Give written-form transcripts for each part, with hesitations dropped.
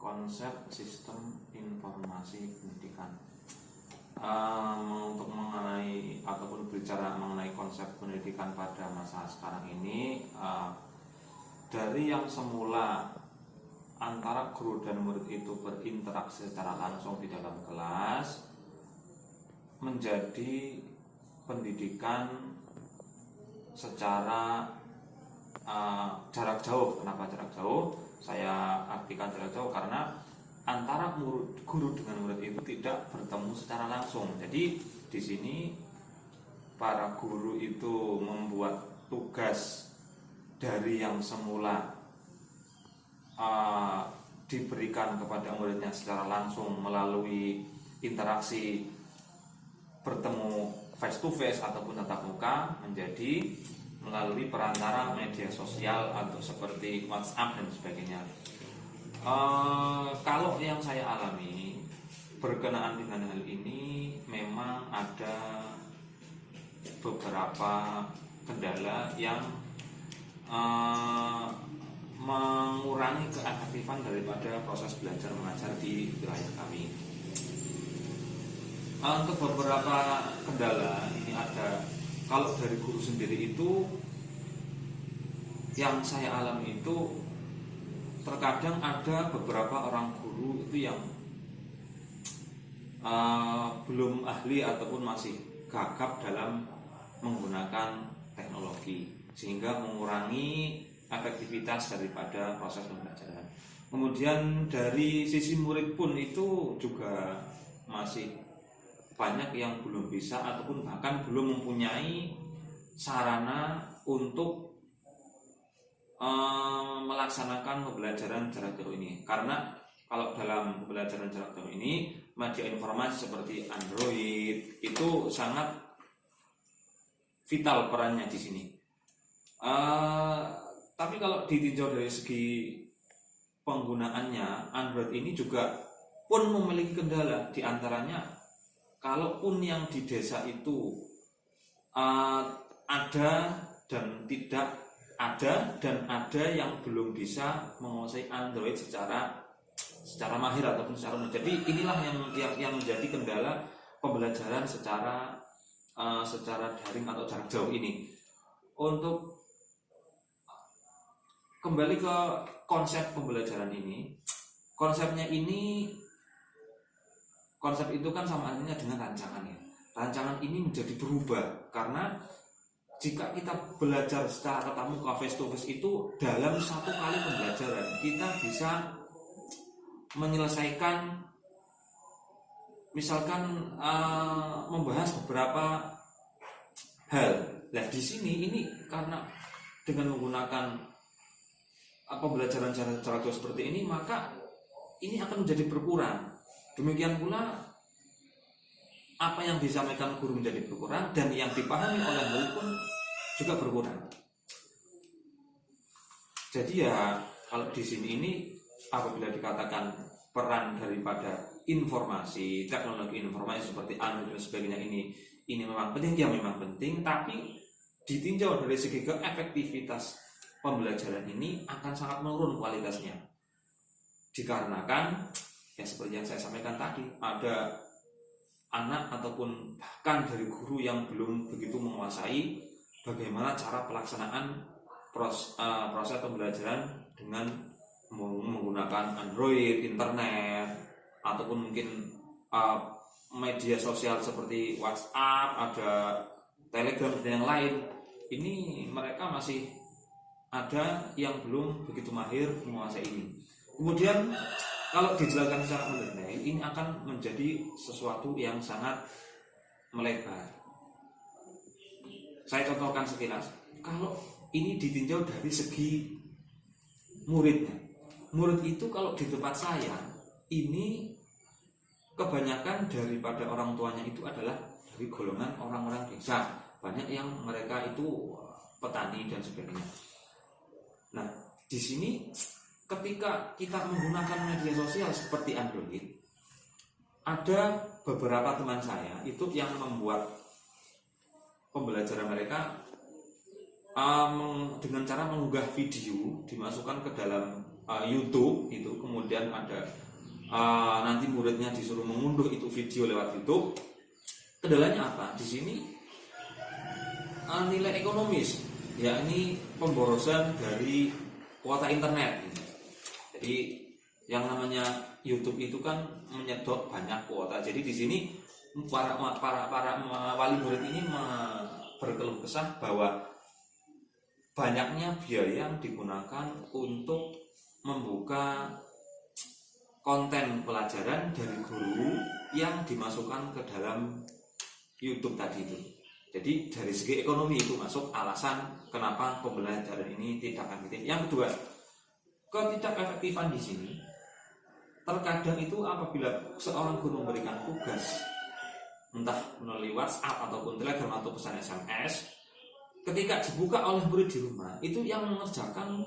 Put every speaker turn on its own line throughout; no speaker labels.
konsep sistem informasi pendidikan. Untuk mengenai ataupun berbicara mengenai konsep pendidikan pada masa sekarang ini, dari yang semula antara guru dan murid itu berinteraksi secara langsung di dalam kelas menjadi pendidikan secara jarak jauh. Kenapa jarak jauh? Saya artikan jarak jauh karena antara guru dengan murid itu tidak bertemu secara langsung. Jadi di sini para guru itu membuat tugas dari yang semula diberikan kepada muridnya secara langsung melalui interaksi bertemu face to face ataupun tatap muka menjadi melalui perantara media sosial atau seperti WhatsApp dan sebagainya. Kalau yang saya alami berkenaan dengan hal ini, memang ada beberapa kendala yang mengurangi keefektifan daripada proses belajar mengajar di wilayah kami. Untuk beberapa kendala ini ada. Kalau dari guru sendiri itu, yang saya alami itu terkadang ada beberapa orang guru itu yang belum ahli ataupun masih gagap dalam menggunakan teknologi, sehingga mengurangi efektivitas daripada proses pembelajaran. Kemudian dari sisi murid pun itu juga masih banyak yang belum bisa ataupun bahkan belum mempunyai sarana untuk melaksanakan pembelajaran jarak jauh ini. Karena kalau dalam pembelajaran jarak jauh ini, media informasi seperti Android itu sangat vital perannya di sini. Tapi kalau ditinjau dari segi penggunaannya, Android ini juga pun memiliki kendala. Di antaranya, kalaupun yang di desa itu ada dan tidak ada, dan ada yang belum bisa menguasai Android secara mahir ataupun secara mudah. Jadi inilah yang menjadi kendala pembelajaran secara daring atau jarak jauh ini. Untuk kembali ke konsep pembelajaran ini, konsep itu kan sama artinya dengan rancangan ya. Rancangan ini menjadi berubah karena jika kita belajar secara tatap muka face to face itu, dalam satu kali pembelajaran kita bisa menyelesaikan, misalkan membahas beberapa hal. Nah di sini ini karena dengan menggunakan pembelajaran jarak jauh seperti ini, maka ini akan menjadi berkurang. Demikian pula apa yang disampaikan guru menjadi berkurang dan yang dipahami oleh murid pun juga berkurang. Jadi ya kalau di sini ini apabila dikatakan peran daripada informasi, teknologi informasi seperti Android dan sebagainya ini memang penting, ya memang penting, tapi ditinjau dari segi keefektivitas pembelajaran ini akan sangat menurun kualitasnya. Dikarenakan ya seperti yang saya sampaikan tadi, ada anak ataupun bahkan dari guru yang belum begitu menguasai bagaimana cara pelaksanaan proses pembelajaran dengan menggunakan Android, internet, ataupun mungkin media sosial seperti WhatsApp, ada Telegram dan yang lain. Ini mereka masih ada yang belum begitu mahir menguasai ini. Kemudian kalau dijelaskan secara mendetail, ini akan menjadi sesuatu yang sangat melebar. Saya contohkan sekilas. Kalau ini ditinjau dari segi muridnya, murid itu kalau di tempat saya ini kebanyakan daripada orang tuanya itu adalah dari golongan orang-orang desa. Banyak yang mereka itu petani dan sebagainya. Nah, di sini ketika kita menggunakan media sosial seperti Android, ada beberapa teman saya itu yang membuat pembelajaran mereka dengan cara mengunggah video, dimasukkan ke dalam YouTube itu, kemudian ada nanti muridnya disuruh mengunduh itu video lewat YouTube. Kendalanya apa? Di sini nilai ekonomis, yakni pemborosan dari kuota internet. Jadi yang namanya YouTube itu kan menyedot banyak kuota. Jadi di sini para wali murid ini berkeluh kesah bahwa banyaknya biaya yang digunakan untuk membuka konten pelajaran dari guru yang dimasukkan ke dalam YouTube tadi itu. Jadi dari segi ekonomi itu masuk alasan kenapa pembelajaran ini tidak efektif. Yang kedua, ketidakefektifan di sini terkadang itu apabila seorang guru memberikan tugas entah melalui WhatsApp ataupun Telegram atau pesan SMS, ketika dibuka oleh murid di rumah, itu yang mengerjakan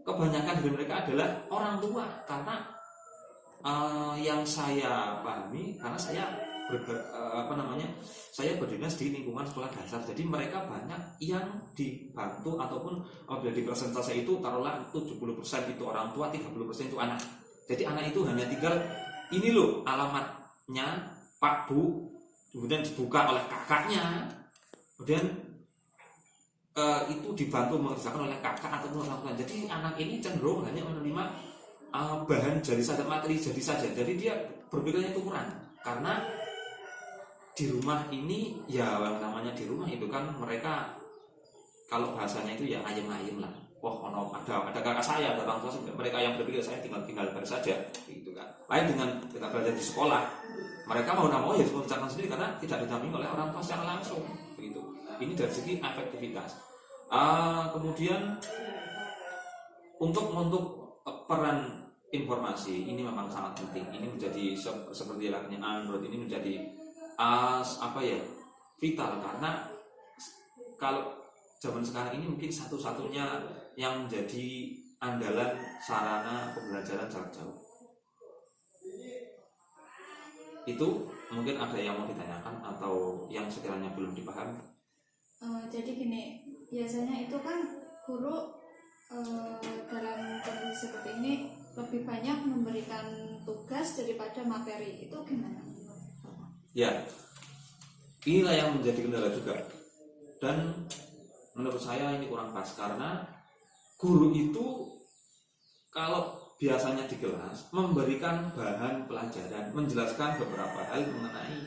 kebanyakan dari mereka adalah orang tua. Karena yang saya pahami, karena saya saya berdinas di lingkungan sekolah dasar, jadi mereka banyak yang dibantu ataupun apabila di persentase itu taruhlah 70% itu orang tua, 30% itu anak. Jadi anak itu hanya tinggal ini loh alamatnya Pak Bu, kemudian dibuka oleh kakaknya, kemudian itu dibantu mengerjakan oleh kakak ataupun orang tua. Jadi anak ini cenderung hanya menerima bahan jadi saja, materi jadi saja. Jadi dia berpikirnya itu kurang, karena di rumah ini ya yang namanya di rumah itu kan mereka kalau bahasanya itu ya ayem-ayem lah. Wah, ada kakak saya, ada orang tua, mereka yang berpikir saya tinggal saja, gitu kan. Lain dengan kita belajar di sekolah, mereka mau nggak mau ya mengerjakan sendiri karena tidak didampingi oleh orang tua secara langsung, begitu. Ini dari segi efektivitas. Kemudian untuk peran informasi ini memang sangat penting. Ini menjadi seperti layaknya Android ini menjadi vital, karena kalau zaman sekarang ini mungkin satu-satunya yang menjadi andalan sarana pembelajaran jarak jauh. Itu mungkin ada yang mau ditanyakan atau yang sekiranya belum dipahami.
Jadi gini, biasanya itu kan guru dalam kondisi seperti ini lebih banyak memberikan tugas daripada materi. Itu gimana?
Ya, inilah yang menjadi kendala juga. Dan menurut saya ini kurang pas, karena guru itu kalau biasanya di kelas memberikan bahan pelajaran, menjelaskan beberapa hal mengenai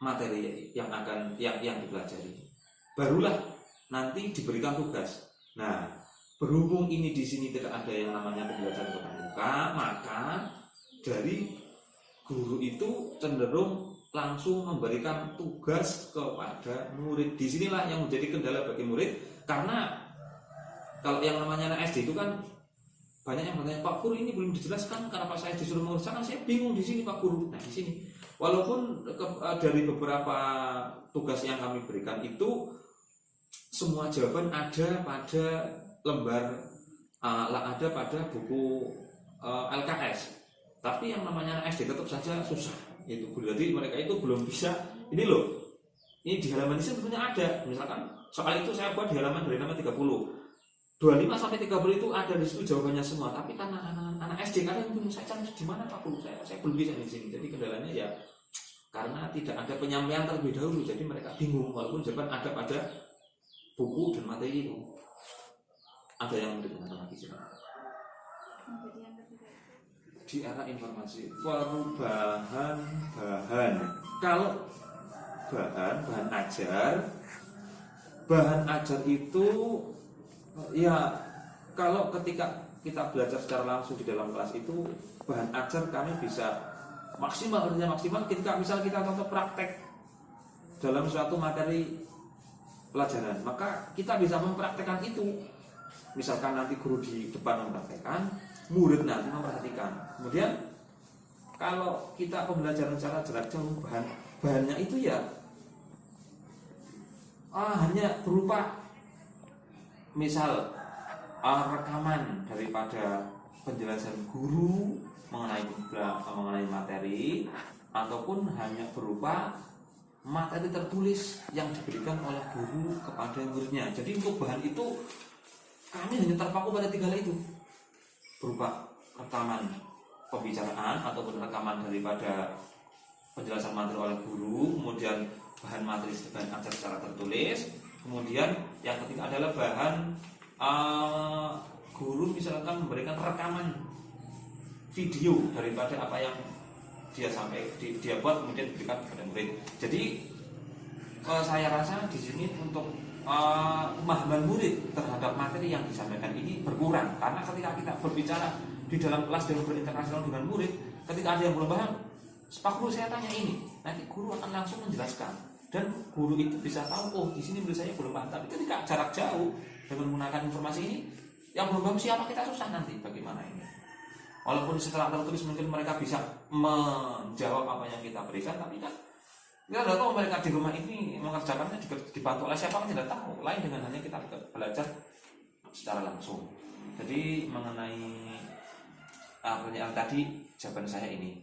materi yang dipelajari, barulah nanti diberikan tugas. Nah, berhubung ini di sini tidak ada yang namanya pembelajaran tatap muka, maka dari guru itu cenderung langsung memberikan tugas kepada murid. Disinilah yang menjadi kendala bagi murid, karena kalau yang namanya anak SD itu kan banyak yang bertanya, Pak Guru ini belum dijelaskan, kenapa saya disuruh mengerjakan, saya bingung di sini Pak Guru. Nah di sini, walaupun dari beberapa tugas yang kami berikan itu semua jawaban ada pada lembar, ada pada buku LKS, tapi yang namanya anak SD tetap saja susah. Itu berarti mereka itu belum bisa. Ini loh, ini di halaman ini sebetulnya ada, misalkan soal itu saya buat di halaman dari nama 30, 25 sampai 30 itu ada di situ jawabannya semua. Tapi karena anak SD kadang belum, saya cari di mana Pak Guru, saya belum bisa di sini. Jadi kendalanya ya karena tidak ada penyampaian terlebih dahulu, jadi mereka bingung walaupun jawaban ada pada buku dan materi itu. Ada yang mendengar lagi sih? Di era informasi, perubahan bahan. Kalau bahan ajar itu ya, kalau ketika kita belajar secara langsung di dalam kelas itu bahan ajar kami bisa maksimal, artinya maksimal ketika misal kita contoh praktek dalam suatu materi pelajaran, maka kita bisa mempraktekkan itu. Misalkan nanti guru di depan mempraktekkan, murid nanti memperhatikan. Kemudian kalau kita pembelajaran secara jarak jauh, bahannya itu ya hanya berupa misal rekaman daripada penjelasan guru mengenai materi, ataupun hanya berupa materi tertulis yang diberikan oleh guru kepada muridnya. Jadi untuk bahan itu kami hanya terpaku pada 3 hal itu, berupa rekaman pembicaraan ataupun rekaman daripada penjelasan materi oleh guru, kemudian bahan materi bahan ajar secara tertulis, kemudian yang ketiga adalah bahan guru misalkan memberikan rekaman video daripada apa yang dia buat kemudian diberikan kepada murid. Jadi saya rasa di sini untuk pemahaman murid terhadap materi yang disampaikan ini berkurang, karena ketika kita berbicara di dalam kelas dan berinteraksi dengan murid, ketika ada yang belum paham, Pak Guru saya tanya ini, nanti guru akan langsung menjelaskan dan guru itu bisa tahu, oh di sini murid saya belum paham. Tapi ketika jarak jauh dengan menggunakan informasi ini, yang belum paham siapa, kita susah nanti bagaimana ini. Walaupun setelah tertulis mungkin mereka bisa menjawab apa yang kita berikan, tapi kan kita tidak tahu mereka di rumah ini mengerjakannya dibantu oleh siapa, kan tidak tahu. Lain dengan hanya kita belajar secara langsung. Jadi mengenai pertanyaan tadi, jawaban saya ini,